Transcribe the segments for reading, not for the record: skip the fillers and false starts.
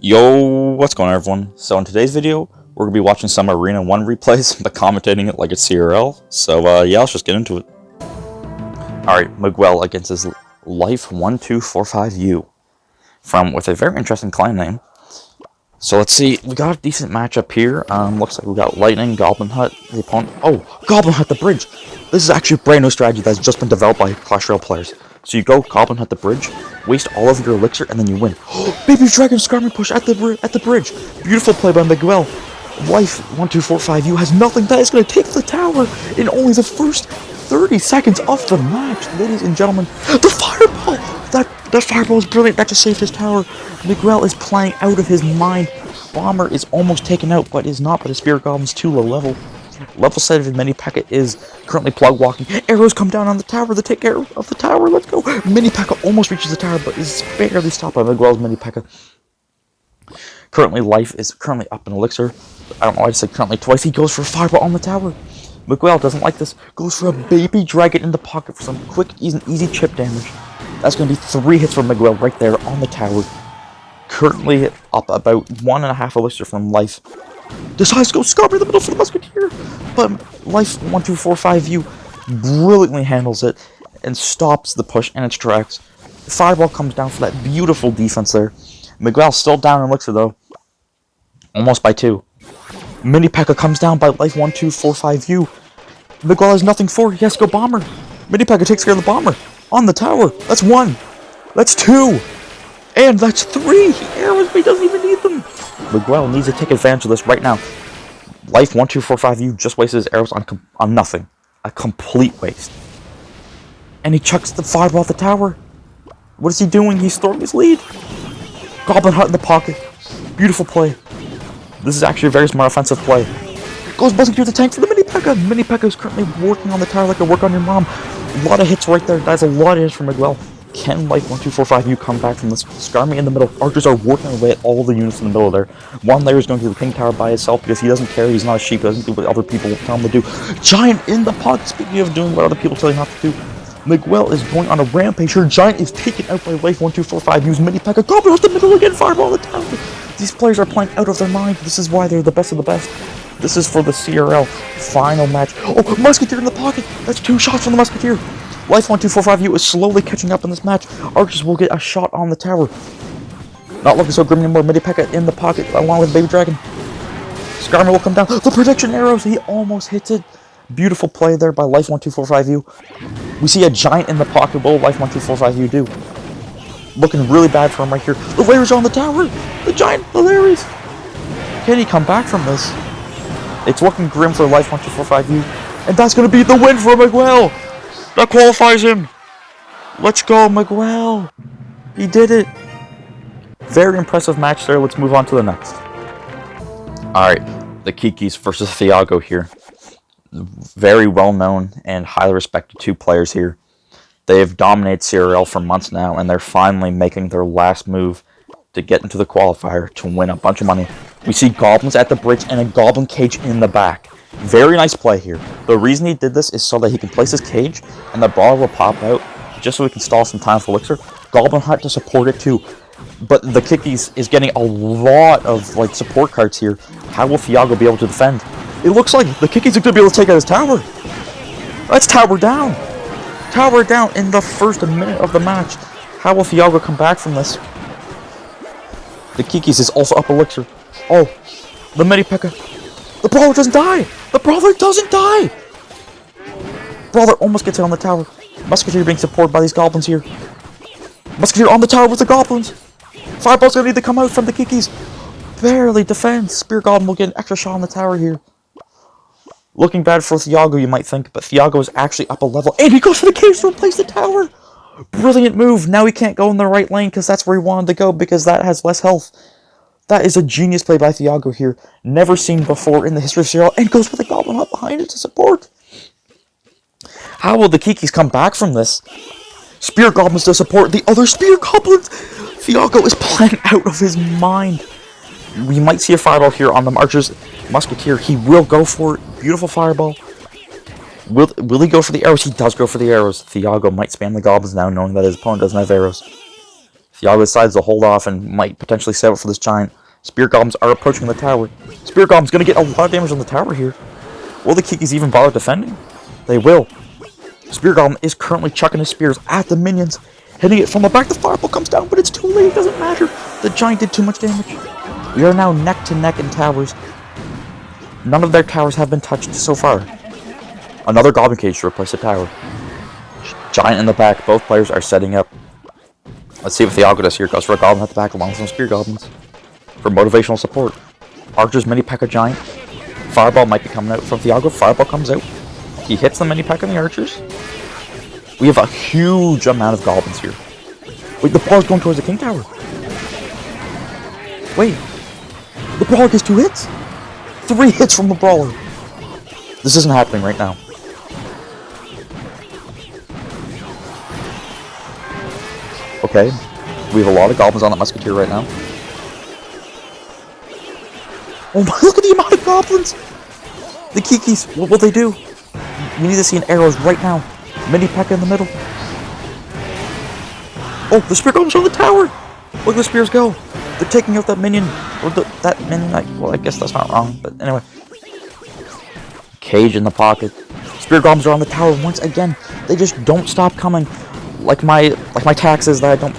Yo, what's going on, everyone? So in today's video, we're going to be watching some Arena 1 replays, but commentating it like it's CRL. So yeah, let's just get into it. Alright, Miguel against his Life 1245U with a very interesting clan name. So let's see, we got a decent matchup here. Looks like we got Lightning, Goblin Hut, the opponent. Oh, Goblin Hut the bridge! This is actually a brand new strategy that's just been developed by Clash Royale players. So you go Goblin Hut the bridge, waste all of your elixir, and then you win. Baby Dragon Skarmy push at the bridge. Beautiful play by Miguel. Life 1245U has nothing. That is going to take the tower in only the first 30 seconds of the match, ladies and gentlemen. The fireball! That fireball is brilliant. That just saved his tower. Miguel is playing out of his mind. Bomber is almost taken out, but is not. But his Spirit Goblin's too low level. Level 7 Mini P.E.K.K.A is currently plug walking. Arrows come down on the tower to take care of the tower. Let's go. Mini P.E.K.K.A almost reaches the tower, but is barely stopped by Miguel's Mini P.E.K.K.A. Currently, Life is currently up in elixir. I don't know why I said currently twice. He goes for a fireball on the tower. Miguel doesn't like this. Goes for a Baby Dragon in the pocket for some quick, easy chip damage. That's going to be 3 hits from Miguel right there on the tower. Currently up about 1.5 elixir from Life. Decides to go Skarmy in the middle for the Musketeer. But Life 1245U brilliantly handles it and stops the push in its tracks. Fireball comes down for that beautiful defense there. Miguel still down in elixir though. Almost by 2. Mini P.E.K.K.A comes down by Life 1245U. Miguel has nothing for. He has to go Bomber. Mini P.E.K.K.A takes care of the Bomber. On the tower. That's 1. That's 2. And that's 3. He arrows, but he doesn't even need them. Miguel needs to take advantage of this right now. Life 1245U just wasted his arrows on nothing. A complete waste. And he chucks the fireball at the tower. What is he doing? He's throwing his lead. Goblin Hut in the pocket. Beautiful play. This is actually a very smart offensive play. Goes buzzing through the tank for the Mini P.E.K.K.A. Mini P.E.K.K.A is currently working on the tower like a work on your mom. A lot of hits right there. That's a lot of hits from Miguel. Can Life 1245U come back from this? Skarmy in the middle. Archers are working away at all the units in the middle there. One layer is going to the pink tower by itself because he doesn't care. He's not a sheep. He doesn't do what other people tell him to do. Giant in the pocket. Speaking of doing what other people tell you not to do, Miguel is going on a rampage here. Giant is taken out by Life 1245U's Mini P.E.K.K.A. Goblin out the middle again. Fireball on the tower. These players are playing out of their mind. This is why they're the best of the best. This is for the CRL final match. Oh, Musketeer in the pocket. That's 2 shots from the Musketeer. Life 1245U is slowly catching up in this match. Archers will get a shot on the tower. Not looking so grim anymore. Mini P.E.K.K.A in the pocket along with Baby Dragon. Skarmy will come down. The protection arrows. He almost hits it. Beautiful play there by Life 1245U. We see a giant in the pocket. What will Life 1245U do? Looking really bad for him right here. The layers are on the tower. The giant, the layers. Can he come back from this? It's looking grim for Life 1245U. And that's going to be the win for Miguel. That qualifies him. Let's go, Miguel. He did it. Very impressive match there. Let's move on to the next. Alright, the Kikis versus Thiago here. Very well known and highly respected 2 players here. They have dominated CRL for months now, and they're finally making their last move to get into the qualifier to win a bunch of money. We see goblins at the bridge and a goblin cage in the back. Very nice play here. The reason he did this is so that he can place his cage and the brawler will pop out just so he can stall some time for elixir. Goblin Hut to support it too. But the Kikis is getting a lot of support cards here. How will Thiago be able to defend? It looks like the Kikis are going to be able to take out his tower. That's tower down. Tower down in the first minute of the match. How will Thiago come back from this? The Kikis is also up elixir. Oh, the Mini P.E.K.K.A. The brawler doesn't die! The brawler doesn't die! Brawler almost gets it on the tower. Musketeer being supported by these goblins here. Musketeer on the tower with the goblins. Fireball's gonna need to come out from the Kikis. Barely defends. Spear Goblin will get an extra shot on the tower here. Looking bad for Thiago, you might think, but Thiago is actually up a level. And he goes for the cage to replace the tower! Brilliant move. Now he can't go in the right lane because that's where he wanted to go because that has less health. That is a genius play by Thiago here. Never seen before in the history of CRL. And goes with a Goblin Hut behind it to support. How will the Kikis come back from this? Spear Goblins to support the other Spear Goblins. Thiago is playing out of his mind. We might see a fireball here on the Archers. Musketeer, he will go for it. Beautiful fireball. Will he go for the arrows? He does go for the arrows. Thiago might spam the goblins now knowing that his opponent doesn't have arrows. Thiago decides to hold off and might potentially save it for this giant. Spear Goblins are approaching the tower. Spear Goblin's going to get a lot of damage on the tower here. Will the Kikis even bother defending? They will. Spear Goblin is currently chucking his spears at the minions, hitting it from the back. The fireball comes down, but it's too late. It doesn't matter. The giant did too much damage. We are now neck to neck in towers. None of their towers have been touched so far. Another Goblin Cage to replace the tower. Giant in the back. Both players are setting up. Let's see what Thiago does here. Goes for a Goblin at the back along with some Spear Goblins for motivational support. Archers mini P.E.K.K.A giant. Fireball might be coming out from Thiago. Fireball comes out. He hits the mini P.E.K.K.A and the archers. We have a huge amount of goblins here. Wait, the brawler's going towards the king tower. Wait, the brawler gets 2 hits? 3 hits from the brawler. This isn't happening right now. Okay, we have a lot of goblins on that musketeer right now. Oh my, look at the amount of goblins! The Kikis, what will they do? We need to see an arrows right now. Mini P.E.K.K.A in the middle. Oh, the spear goblins on the tower! Look at the spears go! They're taking out that minion. Or that minion, well, I guess that's not wrong, but anyway. Cage in the pocket. Spear goblins are on the tower once again. They just don't stop coming. Like my taxes that I don't...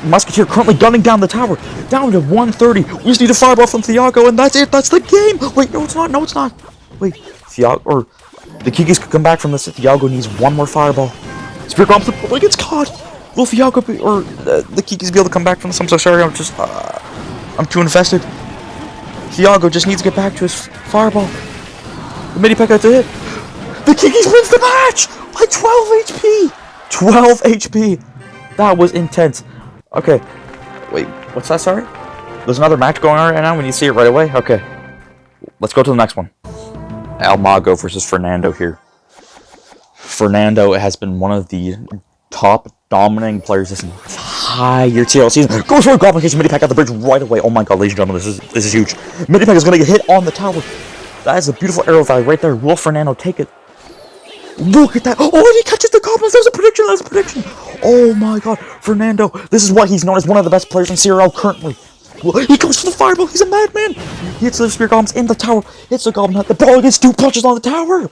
Musketeer currently gunning down the tower. Down to 130. We just need a fireball from Thiago, and that's it. That's the game. Wait, no, it's not. No, it's not. Wait, Thiago, or the Kikis could come back from this. Thiago needs one more fireball. Spear Goblins, like it's caught. Will Thiago be, or the Kikis be able to come back from this? I'm so sorry. I'm too invested. Thiago just needs to get back to his fireball. The mini P.E.K.K.A to hit. The Kikis wins the match by 12 HP. 12 HP. That was intense. Okay. Wait, what's that, sorry? There's another match going on right now when you see it right away? Okay. Let's go to the next one. Mago versus Fernando here. Fernando has been one of the top dominating players this entire CRL season. Goes for a Goblin Cage, mini P.E.K.K.A at the bridge right away. Oh my god, ladies and gentlemen, this is huge. Mini P.E.K.K.A is going to get hit on the tower. That is a beautiful arrow value right there. Will Fernando take it? Look at that. Oh, he catches the goblins. That was a prediction. That was a prediction. Oh my god. Fernando. This is what he's known as one of the best players in CRL currently. He goes for the fireball. He's a madman. He hits the spear goblins in the tower. Hits the goblin head. The ball gets 2 punches on the tower.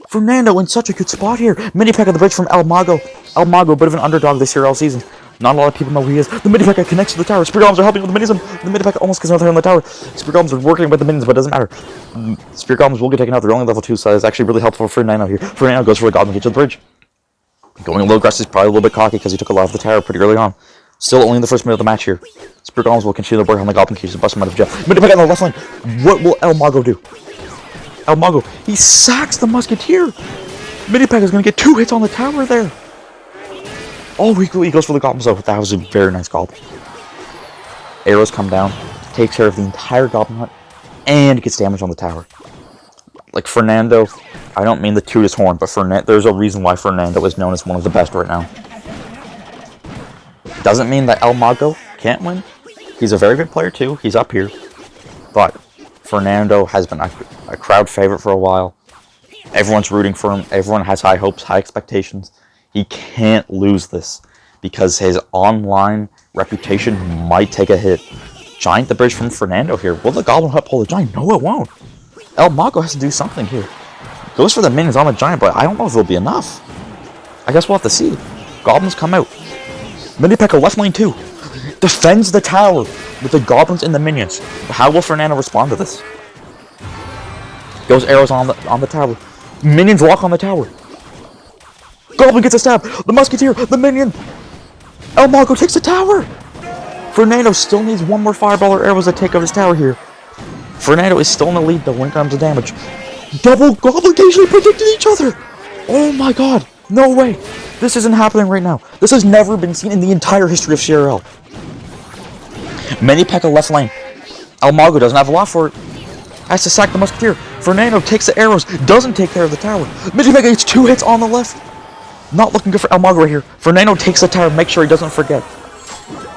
Fernando in such a good spot here. Mini P.E.K.K.A at the bridge from Mago. Mago, a bit of an underdog this CRL season. Not a lot of people know who he is. The mini P.E.K.K.A connects to the tower. Spear goblins are helping with the minism. The mini P.E.K.K.A almost gets another hit on the tower. Spear goblins are working with the minions, but it doesn't matter. Spear goblins will get taken out. They're only level 2, so it's actually really helpful for Fernando here. Fernando goes for a goblin cage to the bridge. Going a little aggressive, probably a little bit cocky because he took a lot of the tower pretty early on. Still only in the first minute of the match here. Spear goblins will continue to work on the goblin cage to bust him out of jail. Mini P.E.K.K.A on the left line. What will Mago do? Mago, he sacks the musketeer. Mini P.E.K.K.A is going to get 2 hits on the tower there. Oh, he goes for the goblins though. That was a very nice goblin. Arrows come down, takes care of the entire goblin hut, and gets damage on the tower. Like Fernando, I don't mean to toot his horn, but there's a reason why Fernando is known as one of the best right now. Doesn't mean that Mago can't win. He's a very good player too. He's up here. But Fernando has been a crowd favorite for a while. Everyone's rooting for him. Everyone has high hopes, high expectations. He can't lose this because his online reputation might take a hit. Giant the bridge from Fernando here. Will the Goblin Hut pull the Giant? No, it won't. Mago has to do something here. Goes for the minions on the Giant, but I don't know if it'll be enough. I guess we'll have to see. Goblins come out. Mini P.E.K.K.A left lane 2. Defends the tower with the Goblins and the minions. How will Fernando respond to this? Goes arrows on the tower. Minions lock on the tower. Goblin gets a stab. The musketeer, the minion. Mago takes the tower. Fernando still needs one more fireball or arrows to take out his tower here. Fernando is still in the lead though when it comes to damage. Double Goblin Cage, they predicted each other. Oh my god. No way. This isn't happening right now. This has never been seen in the entire history of CRL. Mini P.E.K.K.A left lane. Mago doesn't have a lot for it. Has to sack the musketeer. Fernando takes the arrows. Doesn't take care of the tower. Mini P.E.K.K.A gets 2 hits on the left. Not looking good for Mago right here. Fernando takes the tower. Make sure he doesn't forget.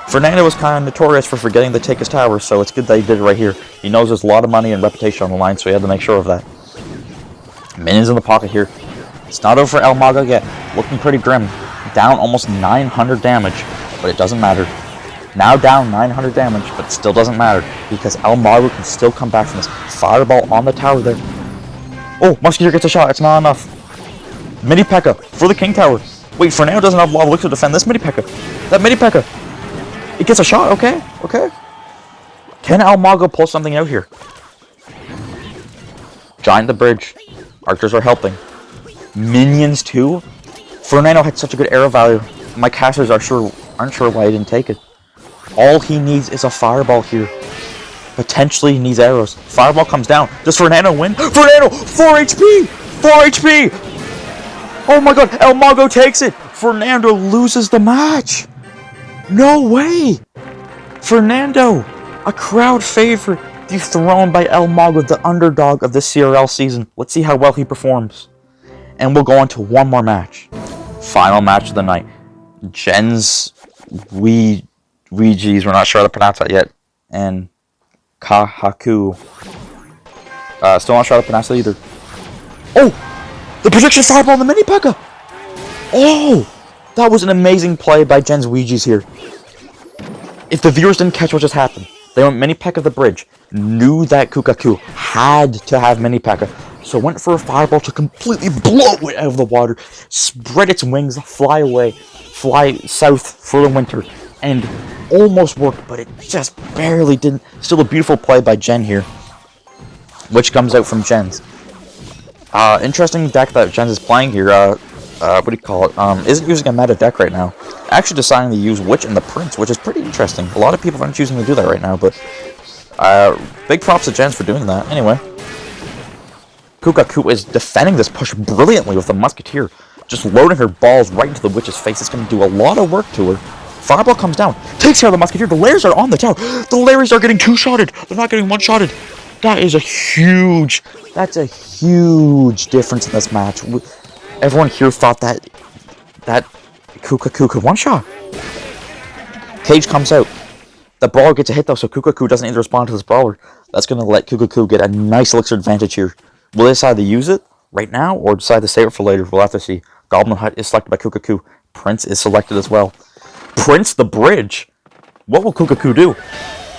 Fernando was kind of notorious for forgetting to take his tower, so it's good that he did it right here. He knows there's a lot of money and reputation on the line, so he had to make sure of that. Minions in the pocket here. It's not over for Mago yet. Looking pretty grim. Down almost 900 damage. but it doesn't matter. Now down 900 damage, but it still doesn't matter, because El Mago can still come back from this. Fireball on the tower there. Oh, Musketeer gets a shot, it's not enough. Mini P.E.K.K.A. for the King Tower. Wait, Fernando doesn't have a lot of elixir to defend this Mini P.E.K.K.A. That Mini P.E.K.K.A. It gets a shot, okay, okay. Can El Mago pull something out here? Giant the bridge. Archers are helping. Minions too? Fernando had such a good arrow value. My casters aren't sure why he didn't take it. All he needs is a fireball here. Potentially he needs arrows. Fireball comes down. Does Fernando win? Fernando! 4 HP! 4 HP! Oh my god, El Mago takes it! Fernando loses the match! No way! Fernando, a crowd favorite, dethroned by El Mago, the underdog of the CRL season. Let's see how well he performs. And we'll go on to one more match. Final match of the night. Jen's Ouija's, we're not sure how to pronounce that yet. And Kahaku. Still not sure how to pronounce it either. Oh! The projection fireball on the Mini P.E.K.K.A. Oh! That was an amazing play by Jen's Ouija's here. If the viewers didn't catch what just happened, they went Mini P.E.K.K.A. the bridge, knew that Kukaku had to have Mini P.E.K.K.A., so went for a fireball to completely blow it out of the water, spread its wings, fly away, fly south for the winter, and almost worked, but it just barely didn't. Still a beautiful play by Jen here, which comes out from Jen's. Interesting deck that Jen's is playing here. What do you call it? Isn't using a meta deck right now. Actually deciding to use Witch and the Prince, which is pretty interesting. A lot of people aren't choosing to do that right now, but big props to Jen's for doing that. Anyway, Kukaku is defending this push brilliantly with the Musketeer, just loading her balls right into the Witch's face. It's going to do a lot of work to her. Fireball comes down, takes care of the Musketeer. The Lairs are on the tower. The Lairs are getting 2-shotted. They're not getting 1-shotted. That is a huge... That's a huge difference in this match. Everyone here thought that Kukaku could one-shot. Cage comes out. The brawler gets a hit though, so Kukaku doesn't need to respond to this brawler. That's going to let Kukaku get a nice elixir advantage here. Will they decide to use it right now, or decide to save it for later? We'll have to see. Goblin Hut is selected by Kukaku. Prince is selected as well. Prince the bridge. What will Kukaku do?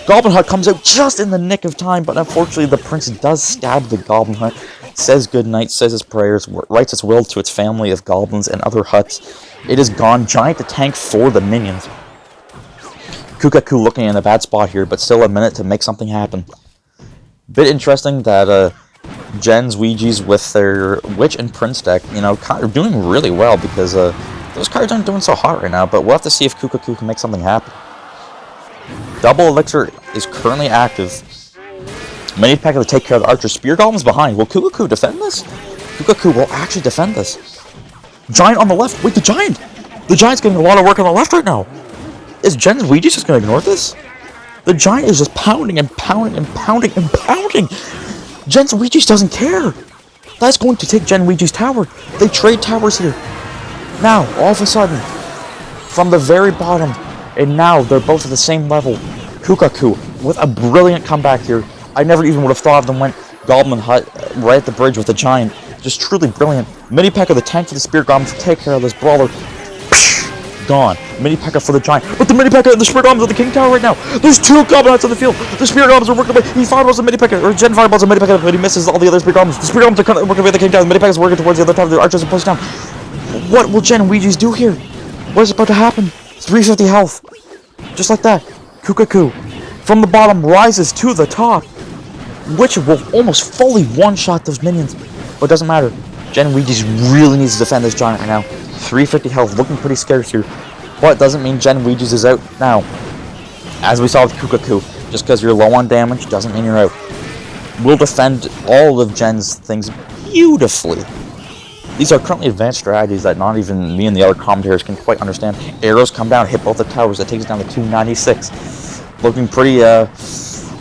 Goblin Hut comes out just in the nick of time, but unfortunately the Prince does stab the Goblin Hut, says goodnight, says his prayers, writes its will to its family of goblins and other huts. It is gone. Giant the tank for the minions. Kukaku looking in a bad spot here, but still a minute to make something happen. Bit interesting that Jen's Ouija's with their Witch and Prince deck, you know, kind of doing really well, because those cards aren't doing so hot right now, but we'll have to see if Kukaku can make something happen. Double Elixir is currently active. Mini P.E.K.K.A. to take care of the Archer. Spear Goblin's behind. Will Kukaku defend this? Kukaku will actually defend this. Giant on the left. Wait, the Giant! The Giant's getting a lot of work on the left right now. Is Jen's Ouija's just going to ignore this? The Giant is just pounding and pounding and pounding and pounding. Jen's Ouija's doesn't care. That's going to take Jen's Ouija's tower. They trade towers here. Now, all of a sudden, from the very bottom, and now they're both at the same level. Kukaku with a brilliant comeback here. I never even would have thought of them. Went Goblin Hut right at the bridge with the Giant. Just truly brilliant. Mini P.E.K.K.A. the tank for the Spear Goblins to take care of this brawler. Gone. Mini P.E.K.K.A. for the Giant. But the Mini P.E.K.K.A. and the Spear Goblins at the King Tower right now. There's 2 Goblin Huts on the field. The Spear Goblins are working away. He fireballs the Mini P.E.K.K.A. Or Jen fireballs the Mini P.E.K.K.A. but he misses all the other Spear Goblins. The Spear Goblins are working away at the King Tower. The Mini P.E.K.K.A. is working towards the other tower. The Archers are pushed down. What will Jen and Ouija's do here? What is about to happen? 350 health. Just like that. Kukaku from the bottom rises to the top, which will almost fully one-shot those minions. But it doesn't matter. Jen Ouija's really needs to defend this Giant right now. 350 health, looking pretty scarce here. But it doesn't mean Jen Ouija's is out now. As we saw with Kukaku, just because you're low on damage doesn't mean you're out. We'll defend all of Jen's things beautifully. These are currently advanced strategies that not even me and the other commentators can quite understand. Arrows come down, hit both the towers. That takes it down to 296. Looking pretty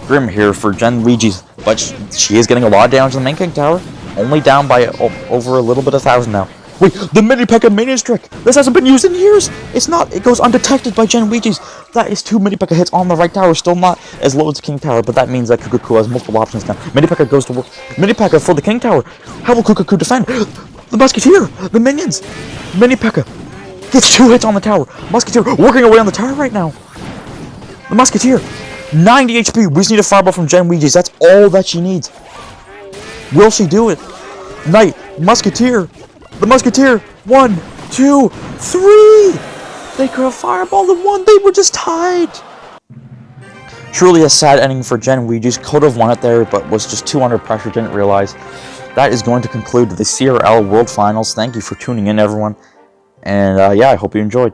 grim here for Jen Ouija's, but she is getting a lot of damage in the main King Tower. Only down by over a little bit of 1,000 now. Wait, the Mini P.E.K.K.A. minions trick! This hasn't been used in years! It's not, it goes undetected by Jen Ouija's. That is 2 Mini P.E.K.K.A. hits on the right tower, still not as low as the King Tower, but that means that Kukaku has multiple options now. Mini P.E.K.K.A. goes to work. Mini P.E.K.K.A. for the King Tower. How will Kukaku defend? The Musketeer! The minions! Mini P.E.K.K.A. Gets 2 hits on the tower. Musketeer working away on the tower right now. The Musketeer. 90 HP. We just need a fireball from Gen Ouija's. That's all that she needs. Will she do it? Knight. Musketeer. The Musketeer. 1, 2, 3. They could have fireballed the 1. They were just tied. Truly a sad ending for Gen Ouija's. Could have won it there, but was just too under pressure. Didn't realize. That is going to conclude the CRL World Finals. Thank you for tuning in, everyone. And yeah, I hope you enjoyed.